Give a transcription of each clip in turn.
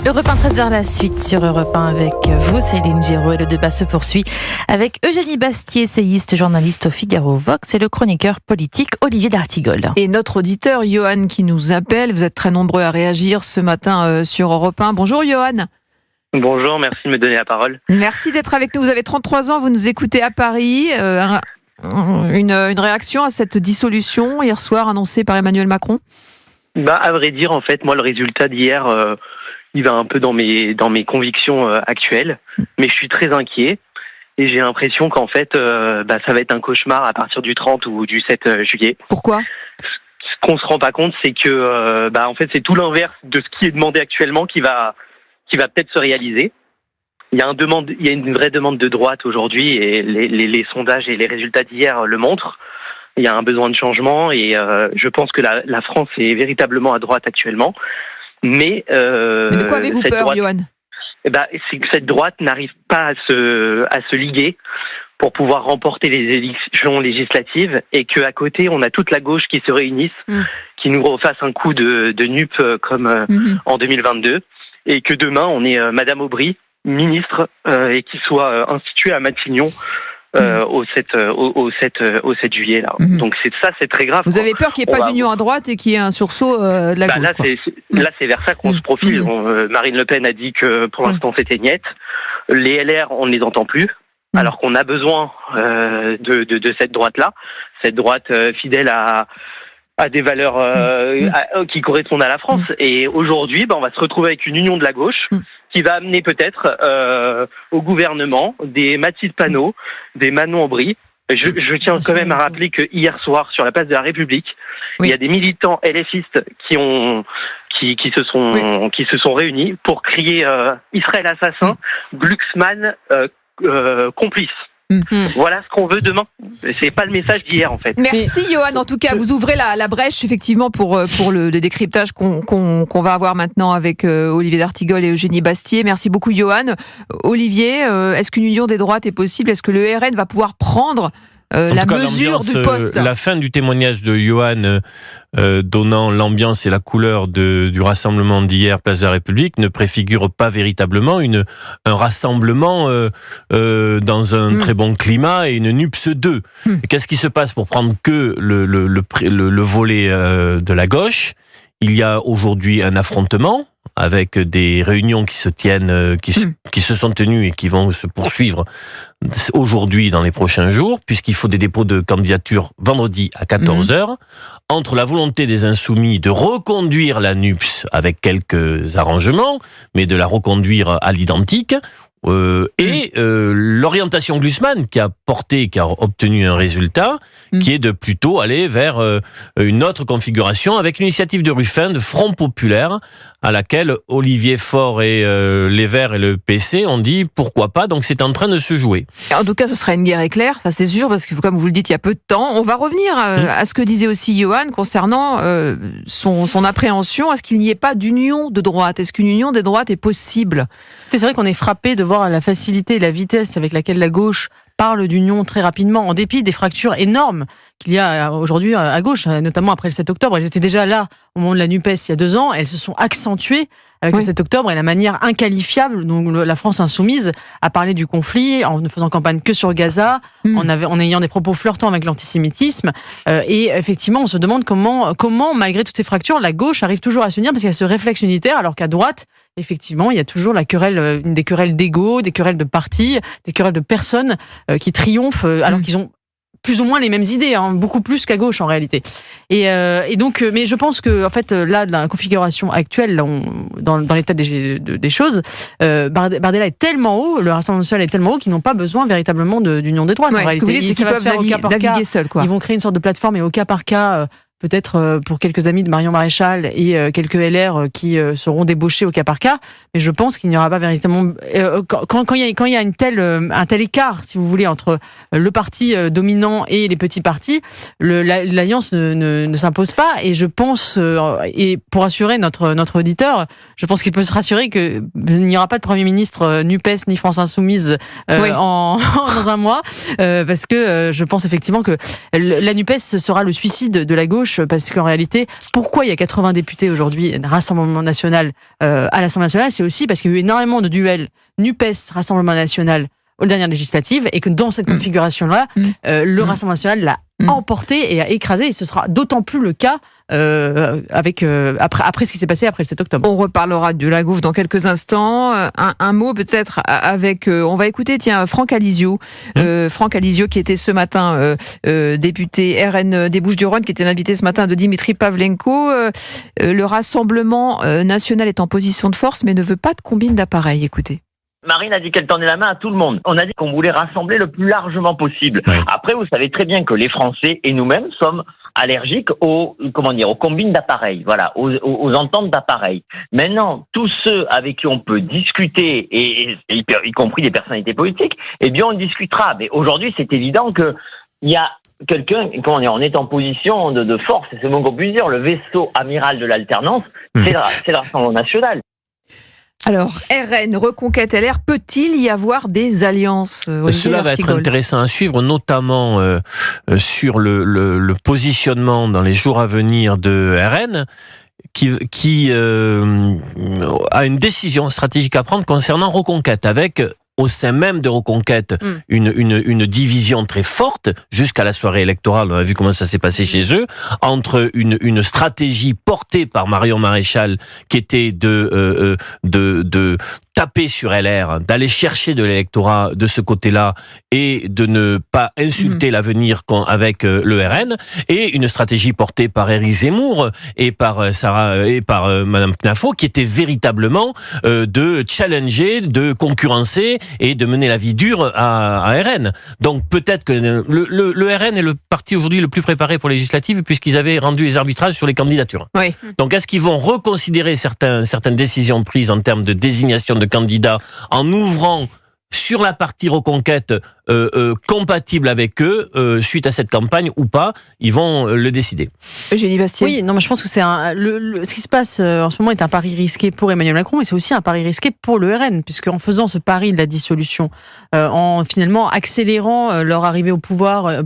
Europe 1, 13h, la suite sur Europe 1 avec vous, Céline Giraud. Et le débat se poursuit avec Eugénie Bastier, essayiste, journaliste au Figaro Vox, et le chroniqueur politique Olivier d'Artigol. Et notre auditeur Johan qui nous appelle, vous êtes très nombreux à réagir ce matin sur Europe 1. Bonjour Johan. Bonjour, merci de me donner la parole. Merci d'être avec nous, vous avez 33 ans, vous nous écoutez à Paris. Une réaction à cette dissolution hier soir annoncée par Emmanuel Macron? À vrai dire, en fait, moi, le résultat d'hier, il va un peu dans mes convictions actuelles, mais je suis très inquiet et j'ai l'impression qu'en fait, ça va être un cauchemar à partir du 30 ou du 7 juillet. Pourquoi ? Ce qu'on se rend pas compte, c'est que, en fait, c'est tout l'inverse de ce qui est demandé actuellement qui va peut-être se réaliser. Il y a une vraie demande de droite aujourd'hui et les sondages et les résultats d'hier le montrent. Il y a un besoin de changement et je pense que la France est véritablement à droite actuellement. Mais de quoi avez-vous peur, Johan ? C'est que cette droite n'arrive pas à se liguer pour pouvoir remporter les élections législatives et qu'à côté, on a toute la gauche qui se réunisse, qui nous refasse un coup de NUP comme en 2022 et que demain, on ait Madame Aubry, ministre, et qui soit instituée à Matignon au 7 juillet là. Donc c'est très grave. Vous avez peur qu'il n'y ait pas d'union à droite et qu'il y ait un sursaut de la gauche, là c'est vers ça qu'on se profile. Marine Le Pen a dit que pour l'instant c'était niette. Les LR, on ne les entend plus, alors qu'on a besoin de cette droite là, cette droite fidèle à des valeurs qui correspondent à la France. Et aujourd'hui, on va se retrouver avec une union de la gauche qui va amener peut-être au gouvernement des Mathilde Panot, des Manon Aubry. Je tiens quand même à rappeler que hier soir, sur la place de la République, il y a des militants LFistes qui se sont réunis pour crier Israël assassin, Glucksmann complice. Voilà ce qu'on veut demain. C'est pas le message d'hier en fait. Merci Johan. En tout cas, vous ouvrez la brèche effectivement pour le décryptage qu'on va avoir maintenant avec Olivier d'Artigol et Eugénie Bastier. Merci beaucoup Johan. Olivier, est-ce qu'une union des droites est possible ? Est-ce que le RN va pouvoir prendre la mesure du poste ? La fin du témoignage de Johan donnant l'ambiance et la couleur du rassemblement d'hier, place de la République, ne préfigure pas véritablement un rassemblement dans un très bon climat et une NUPS 2. Qu'est-ce qui se passe pour prendre que le volet de la gauche ? Il y a aujourd'hui un affrontement avec des réunions qui se tiennent, qui se sont tenues et qui vont se poursuivre aujourd'hui dans les prochains jours, puisqu'il faut des dépôts de candidature vendredi à 14h, entre la volonté des Insoumis de reconduire la NUPS avec quelques arrangements, mais de la reconduire à l'identique, et l'orientation Glucksmann qui a obtenu un résultat qui est de plutôt aller vers une autre configuration avec l'initiative de Ruffin de Front Populaire à laquelle Olivier Faure et les Verts et le PC ont dit pourquoi pas, donc c'est en train de se jouer. En tout cas, ce sera une guerre éclair, ça c'est sûr, parce que comme vous le dites, il y a peu de temps. On va revenir à ce que disait aussi Johan concernant son appréhension, est-ce qu'il n'y ait pas d'union de droite ? Est-ce qu'une union des droites est possible ? C'est vrai qu'on est frappé de voir la facilité et la vitesse avec laquelle la gauche parle d'union très rapidement, en dépit des fractures énormes qu'il y a aujourd'hui à gauche, notamment après le 7 octobre. Elles étaient déjà là au moment de la NUPES il y a 2 ans, elles se sont accentuées avec le 7 octobre et la manière inqualifiable dont la France insoumise a parlé du conflit en ne faisant campagne que sur Gaza, en ayant des propos flirtants avec l'antisémitisme. Et effectivement, on se demande comment, malgré toutes ces fractures, la gauche arrive toujours à s'unir parce qu'il y a ce réflexe unitaire, alors qu'à droite, effectivement, il y a toujours des querelles d'ego, des querelles de partis, des querelles de personnes qui triomphent alors qu'ils ont plus ou moins les mêmes idées, beaucoup plus qu'à gauche en réalité. Et donc, mais je pense que en fait, là, dans la configuration actuelle, là, dans l'état des choses, Bardella est tellement haut, le Rassemblement national est tellement haut qu'ils n'ont pas besoin véritablement d'union des droites. En réalité, ce que vous dites, c'est qu'ils peuvent naviguer seuls, quoi. Ils vont créer une sorte de plateforme et au cas par cas. Peut-être pour quelques amis de Marion Maréchal et quelques LR qui seront débauchés au cas par cas, mais je pense qu'il n'y aura pas véritablement quand il y a un tel écart, si vous voulez, entre le parti dominant et les petits partis, l'alliance ne s'impose pas. Et je pense, et pour assurer notre auditeur, je pense qu'il peut se rassurer qu'il n'y aura pas de Premier ministre NUPES ni France Insoumise dans un mois, parce que je pense effectivement que la NUPES sera le suicide de la gauche gauche, parce qu'en réalité, pourquoi il y a 80 députés aujourd'hui, Rassemblement National à l'Assemblée nationale, c'est aussi parce qu'il y a eu énormément de duels NUPES, Rassemblement National aux dernières législatives, et que dans cette configuration-là, le Rassemblement National l'a emporté et a écrasé, et ce sera d'autant plus le cas après ce qui s'est passé après le 7 octobre. On reparlera de la gauche dans quelques instants. Un mot peut-être avec... on va écouter Franck Alizio. Franck Alizio qui était ce matin député RN des Bouches-du-Rhône, qui était l'invité ce matin de Dimitri Pavlenko. Le Rassemblement National est en position de force mais ne veut pas de combine d'appareils. Écoutez. Marine a dit qu'elle tendait la main à tout le monde. On a dit qu'on voulait rassembler le plus largement possible. Oui. Après, vous savez très bien que les Français et nous-mêmes sommes allergiques aux combines d'appareils, voilà, aux ententes d'appareils. Maintenant, tous ceux avec qui on peut discuter, et y compris des personnalités politiques, eh bien, on discutera. Mais aujourd'hui, c'est évident que il y a quelqu'un, on est en position de force, c'est le mot qu'on puisse dire. Le vaisseau amiral de l'alternance, c'est le Rassemblement National. Alors, RN, Reconquête LR, peut-il y avoir des alliances? Cela va être intéressant à suivre, notamment sur le positionnement dans les jours à venir de RN, qui a une décision stratégique à prendre concernant Reconquête, avec au sein même de Reconquête une division très forte, jusqu'à la soirée électorale, on a vu comment ça s'est passé chez eux, entre une stratégie portée par Marion Maréchal, qui était de taper sur LR, d'aller chercher de l'électorat de ce côté-là et de ne pas insulter l'avenir avec le RN, et une stratégie portée par Éric Zemmour et par Madame Knafo, qui était véritablement de challenger, de concurrencer et de mener la vie dure à RN. Donc peut-être que le RN est le parti aujourd'hui le plus préparé pour les législatives, puisqu'ils avaient rendu les arbitrages sur les candidatures. Oui. Donc est-ce qu'ils vont reconsidérer certaines décisions prises en termes de désignation de candidats en ouvrant sur la partie Reconquête compatible avec eux suite à cette campagne ou pas? Ils vont le décider. Eugénie Bastier. Oui, non, mais je pense que c'est ce qui se passe en ce moment est un pari risqué pour Emmanuel Macron, mais c'est aussi un pari risqué pour le RN, puisque en faisant ce pari de la dissolution, en finalement accélérant leur arrivée au pouvoir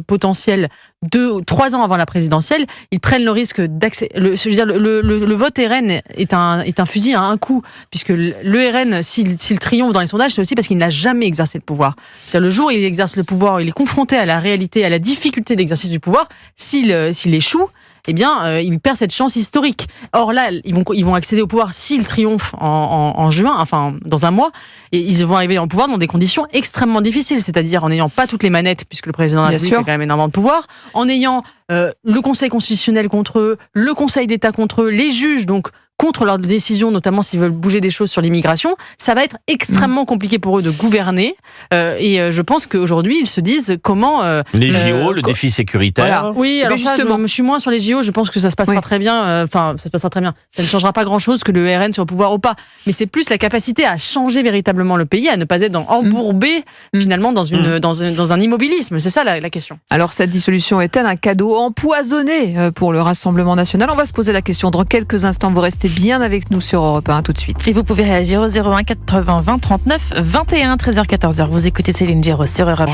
potentiel 2 ou 3 ans avant la présidentielle, ils prennent le risque le vote RN est un fusil à un coup, puisque le RN, s'il triomphe dans les sondages, c'est aussi parce qu'il n'a jamais exercé le pouvoir. C'est-à-dire le jour où il exerce le pouvoir, il est confronté à la réalité, à la difficulté d'exercice du pouvoir. S'il échoue, eh bien, il perd cette chance historique. Or là, ils vont accéder au pouvoir s'ils triomphent en juin, enfin dans un mois, et ils vont arriver au pouvoir dans des conditions extrêmement difficiles, c'est-à-dire en n'ayant pas toutes les manettes, puisque le président de la République a quand même énormément de pouvoir, en ayant le Conseil constitutionnel contre eux, le Conseil d'État contre eux, les juges donc contre leurs décisions, notamment s'ils veulent bouger des choses sur l'immigration. Ça va être extrêmement compliqué pour eux de gouverner. Et je pense qu'aujourd'hui, ils se disent comment... les JO, le défi sécuritaire. Voilà. Oui, alors justement, je suis moins sur les JO. Je pense que ça se passera très bien. Enfin, ça se passera très bien. Ça ne changera pas grand-chose que le RN soit au pouvoir ou pas. Mais c'est plus la capacité à changer véritablement le pays, à ne pas être embourbé finalement dans un immobilisme. C'est ça la question. Alors, cette dissolution est-elle un cadeau empoisonné pour le Rassemblement National? On va se poser la question dans quelques instants. Vous restez bien avec nous sur Europe 1 tout de suite. Et vous pouvez réagir au 01 80 20 39 21 13h14h. Vous écoutez Céline Giraud sur Europe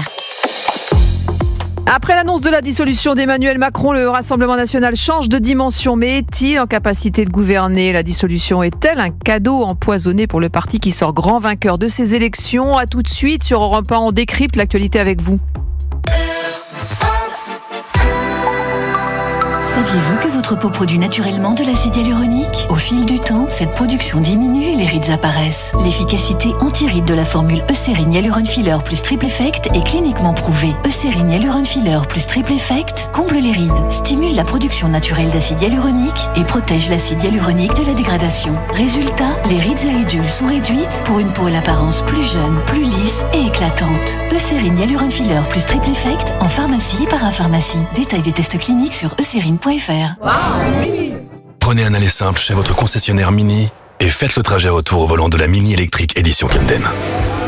1. Après l'annonce de la dissolution d'Emmanuel Macron, le Rassemblement National change de dimension. Mais est-il en capacité de gouverner? La dissolution est-elle un cadeau empoisonné pour le parti qui sort grand vainqueur de ces élections? À tout de suite sur Europe 1. On décrypte l'actualité avec vous. Saviez-vous que votre peau produit naturellement de l'acide hyaluronique? Au fil du temps, cette production diminue et les rides apparaissent. L'efficacité anti-rides de la formule Eucérine Hyaluron Filler plus Triple Effect est cliniquement prouvée. Eucérine Hyaluron Filler plus Triple Effect comble les rides, stimule la production naturelle d'acide hyaluronique et protège l'acide hyaluronique de la dégradation. Résultat, les rides et ridules sont réduites pour une peau à l'apparence plus jeune, plus lisse et éclatante. Eucérine Hyaluron Filler plus Triple Effect en pharmacie et parapharmacie. Détail des tests cliniques sur eucérine.fr. Prenez un aller simple chez votre concessionnaire Mini et faites le trajet retour au volant de la Mini électrique édition Camden.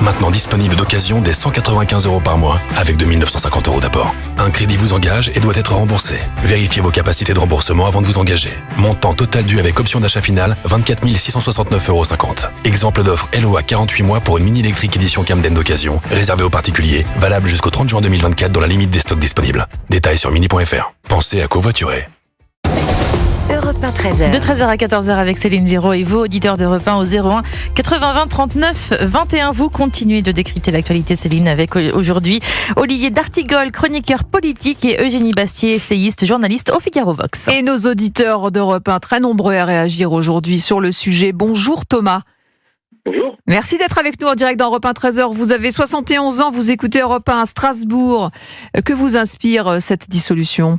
Maintenant disponible d'occasion dès 195 € par mois avec 2 950 € d'apport. Un crédit vous engage et doit être remboursé. Vérifiez vos capacités de remboursement avant de vous engager. Montant total dû avec option d'achat finale 24 669,50 €. Exemple d'offre LOA 48 mois pour une Mini électrique édition Camden d'occasion, réservée aux particuliers, valable jusqu'au 30 juin 2024 dans la limite des stocks disponibles. Détails sur mini.fr. Pensez à covoiturer. 1 13h. De 13h à 14h avec Céline Giraud et vous, auditeurs d'Europe 1 au 01 80 20 39 21. Vous continuez de décrypter l'actualité, Céline, avec aujourd'hui Olivier d'Artigol, chroniqueur politique, et Eugénie Bastier, essayiste, journaliste au Figaro Vox. Et nos auditeurs d'Europe 1, très nombreux à réagir aujourd'hui sur le sujet. Bonjour Thomas. Bonjour. Merci d'être avec nous en direct dans Europe 1 13h. Vous avez 71 ans, vous écoutez Europe 1 à Strasbourg. Que vous inspire cette dissolution ?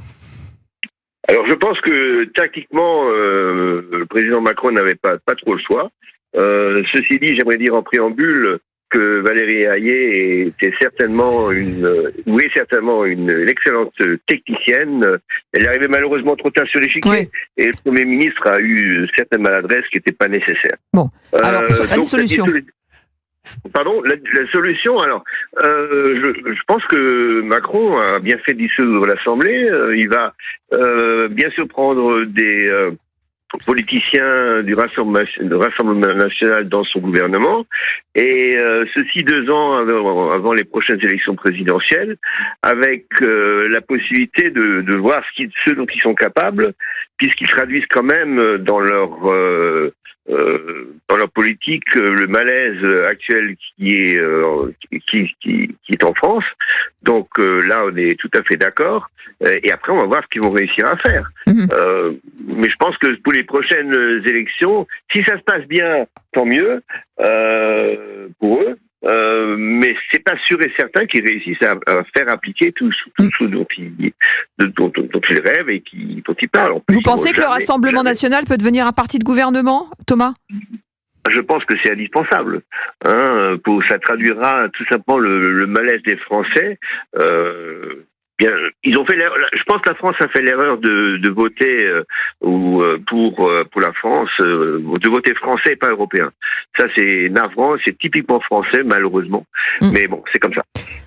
Alors je pense que tactiquement, le président Macron n'avait pas trop le choix. Ceci dit, j'aimerais dire en préambule que Valérie Hayé était certainement une excellente technicienne. Elle arrivait malheureusement trop tard sur l'échiquier, oui. Et le Premier ministre a eu certaines maladresses qui n'étaient pas nécessaires. Bon, alors la dissolution. Pardon, la solution, alors, je pense que Macron a bien fait de dissoudre l'Assemblée. Il va bien se prendre des politiciens du Rassemblement national dans son gouvernement, et ceci 2 ans avant les prochaines élections présidentielles, avec la possibilité de voir ce dont ils sont capables, puisqu'ils traduisent quand même dans leur politique le malaise actuel qui est en France. Donc là, on est tout à fait d'accord. Et après, on va voir ce qu'ils vont réussir à faire. Mais je pense que pour les prochaines élections, si ça se passe bien, tant mieux pour eux. Mais c'est pas sûr et certain qu'ils réussissent à faire appliquer tout ce dont ils rêvent et dont ils parlent. Vous pensez que le Rassemblement national peut devenir un parti de gouvernement, Thomas ? Je pense que c'est indispensable. Ça traduira tout simplement le malaise des Français. Bien, ils ont fait l'erreur. Je pense que la France a fait l'erreur de voter pour la France, de voter français et pas européen. Ça, c'est navrant, c'est typiquement français, malheureusement. Mais bon, c'est comme ça.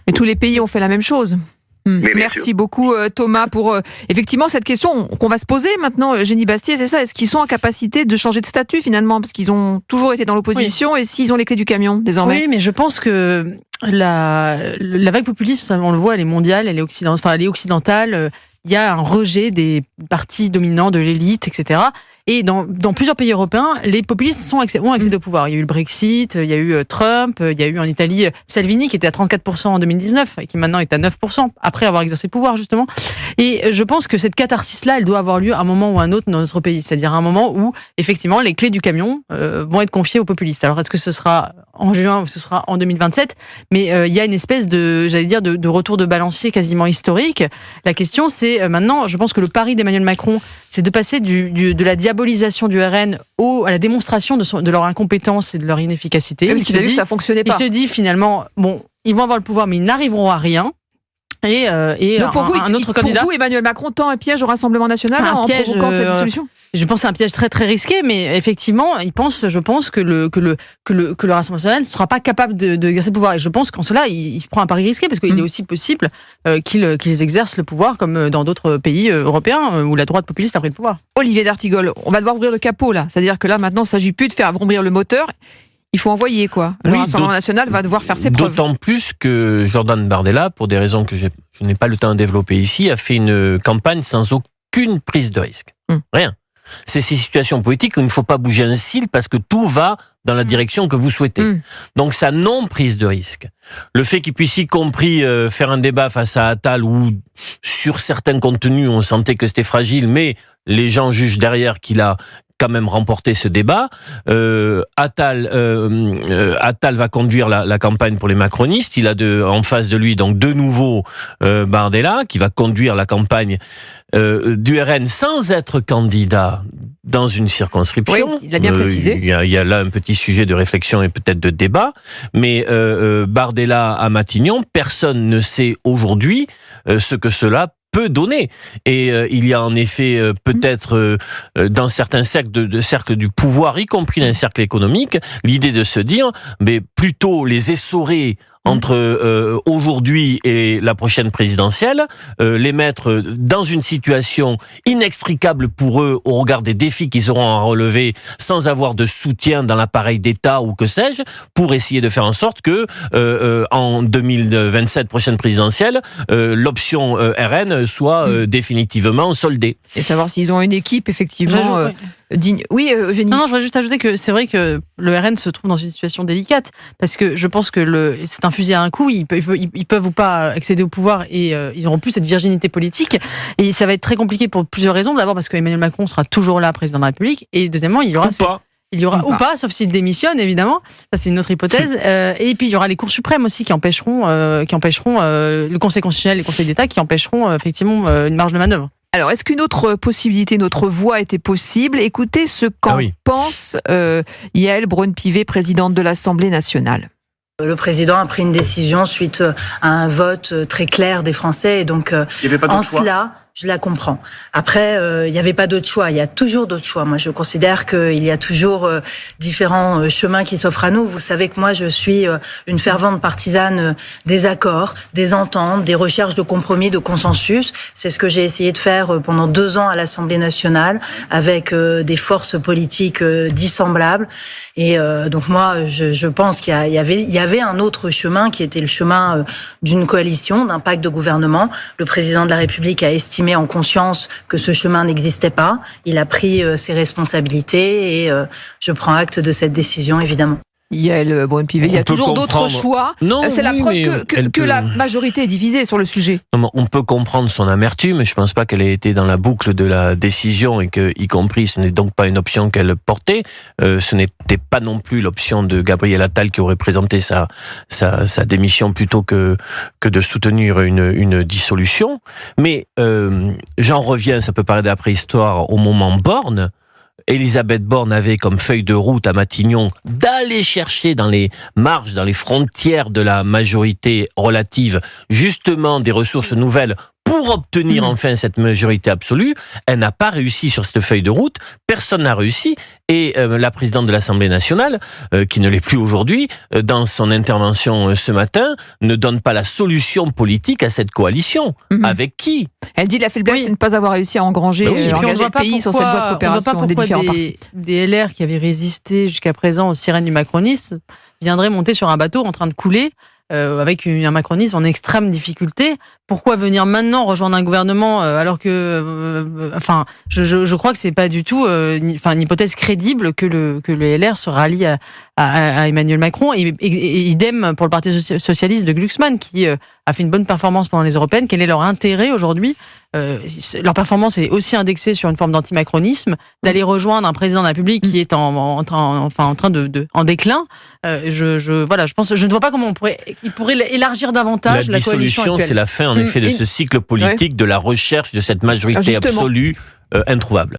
Et tous les pays ont fait la même chose. Merci beaucoup Thomas pour effectivement cette question qu'on va se poser maintenant. Eugénie Bastier, c'est ça, est-ce qu'ils sont en capacité de changer de statut finalement, parce qu'ils ont toujours été dans l'opposition, et s'ils ont les clés du camion désormais? Oui, mais je pense que la vague populiste, on le voit, elle est mondiale, elle est occidentale. Il y a un rejet des partis dominants, de l'élite, etc. Et dans plusieurs pays européens, les populistes ont accédé au pouvoir. Il y a eu le Brexit, il y a eu Trump, il y a eu en Italie Salvini qui était à 34% en 2019 et qui maintenant est à 9% après avoir exercé le pouvoir justement. Et je pense que cette catharsis-là, elle doit avoir lieu à un moment ou à un autre dans notre pays. C'est-à-dire à un moment où effectivement les clés du camion vont être confiées aux populistes. Alors est-ce que ce sera en juin ou ce sera en 2027 ? Mais il y a une espèce de retour de balancier quasiment historique. La question c'est maintenant, je pense que le pari d'Emmanuel Macron, c'est de passer de la diabolisation du RN à la démonstration de leur incompétence et de leur inefficacité. Oui, parce qu'il a vu que ça fonctionnait pas. Il se dit finalement, bon, ils vont avoir le pouvoir, mais ils n'arriveront à rien. Et donc pour un autre candidat. Pour vous, Emmanuel Macron tend un piège au Rassemblement national en provoquant cette dissolution. Je pense que c'est un piège très très risqué, mais effectivement, je pense que le Rassemblement national ne sera pas capable d'exercer le pouvoir. Et je pense qu'en cela, il prend un pari risqué, parce qu'il est aussi possible qu'ils exercent le pouvoir comme dans d'autres pays européens où la droite populiste a pris le pouvoir. Olivier d'Artigol, on va devoir ouvrir le capot là. C'est-à-dire que là maintenant, il ne s'agit plus de faire vrombir le moteur. Il faut envoyer quoi. Le Rassemblement national va devoir faire ses preuves. D'autant plus que Jordan Bardella, pour des raisons que je n'ai pas le temps de développer ici, a fait une campagne sans aucune prise de risque. Rien. C'est ces situations politiques où il ne faut pas bouger un cil parce que tout va dans la direction que vous souhaitez. Donc sa non-prise de risque. Le fait qu'il puisse y compris faire un débat face à Attal où sur certains contenus on sentait que c'était fragile, mais les gens jugent derrière qu'il a quand même remporté ce débat. Attal va conduire la campagne pour les macronistes. Il a en face de lui donc de nouveau Bardella qui va conduire la campagne du RN sans être candidat dans une circonscription. Oui, il l'a bien précisé. Il y a là un petit sujet de réflexion et peut-être de débat. Mais Bardella à Matignon, personne ne sait aujourd'hui ce que cela peut donner. Et il y a en effet peut-être dans certains cercles du pouvoir, y compris dans les cercles économiques, l'idée de se dire mais plutôt les essorer entre aujourd'hui et la prochaine présidentielle, les mettre dans une situation inextricable pour eux au regard des défis qu'ils auront à relever sans avoir de soutien dans l'appareil d'État ou que sais-je, pour essayer de faire en sorte que en 2027, prochaine présidentielle, l'option RN soit définitivement soldée. Et savoir s'ils ont une équipe effectivement digne. Oui, Eugénie. Non, je voudrais juste ajouter que c'est vrai que le RN se trouve dans une situation délicate parce que je pense que c'est un fusil à un coup. Ils peuvent ou pas accéder au pouvoir et ils n'auront plus cette virginité politique. Et ça va être très compliqué pour plusieurs raisons. D'abord parce qu'Emmanuel Macron sera toujours là, président de la République. Et deuxièmement, il y aura ou pas, sauf s'il démissionne, évidemment. Ça, c'est une autre hypothèse. Et puis, il y aura les cours suprêmes aussi qui empêcheront le Conseil constitutionnel et le Conseil d'État qui empêcheront effectivement une marge de manœuvre. Alors, est-ce qu'une autre possibilité, une autre voie était possible? Écoutez ce qu'en pense Yaël Braun-Pivet, présidente de l'Assemblée nationale. Le président a pris une décision suite à un vote très clair des Français. Et donc, en cela, je la comprends. Après, il n'y avait pas d'autre choix. Il y a toujours d'autres choix. Moi, je considère qu'il y a toujours différents chemins qui s'offrent à nous. Vous savez que moi, je suis une fervente partisane des accords, des ententes, des recherches de compromis, de consensus. C'est ce que j'ai essayé de faire pendant 2 ans à l'Assemblée nationale avec des forces politiques dissemblables. Et donc moi, je pense qu'il y avait un autre chemin qui était le chemin d'une coalition, d'un pacte de gouvernement. Le président de la République a estimé en conscience que ce chemin n'existait pas. Il a pris ses responsabilités et je prends acte de cette décision, évidemment. Yaël Braun-Pivet, il y a toujours d'autres choix. C'est la preuve que la majorité est divisée sur le sujet. Non, on peut comprendre son amertume. Je ne pense pas qu'elle ait été dans la boucle de la décision et que, y compris, ce n'est donc pas une option qu'elle portait. Ce n'était pas non plus l'option de Gabriel Attal qui aurait présenté sa démission plutôt que de soutenir une dissolution. Mais j'en reviens, ça peut paraître de la préhistoire, au moment Borne. Elisabeth Borne avait comme feuille de route à Matignon d'aller chercher dans les marges, dans les frontières de la majorité relative, justement des ressources nouvelles pour obtenir enfin cette majorité absolue. Elle n'a pas réussi sur cette feuille de route, personne n'a réussi, et la présidente de l'Assemblée nationale, qui ne l'est plus aujourd'hui, dans son intervention ce matin, ne donne pas la solution politique à cette coalition. Avec qui? Elle dit la faiblesse, c'est de ne pas avoir réussi à engager le pays sur cette voie de coopération des différents partis. Des LR qui avaient résisté jusqu'à présent aux sirènes du macronisme viendraient monter sur un bateau en train de couler avec un macronisme en extrême difficulté. Pourquoi venir maintenant rejoindre un gouvernement alors que, je crois que c'est pas du tout, une hypothèse crédible que le LR se rallie à Emmanuel Macron et idem pour le Parti socialiste de Glucksmann qui a fait une bonne performance pendant les européennes. Quel est leur intérêt aujourd'hui? Leur performance est aussi indexée sur une forme d'antimacronisme, d'aller rejoindre un président de la République qui est en déclin. Je ne vois pas comment il pourrait élargir davantage la coalition actuelle. C'est la fin, en effet, de ce cycle politique de la recherche de cette majorité absolue introuvable.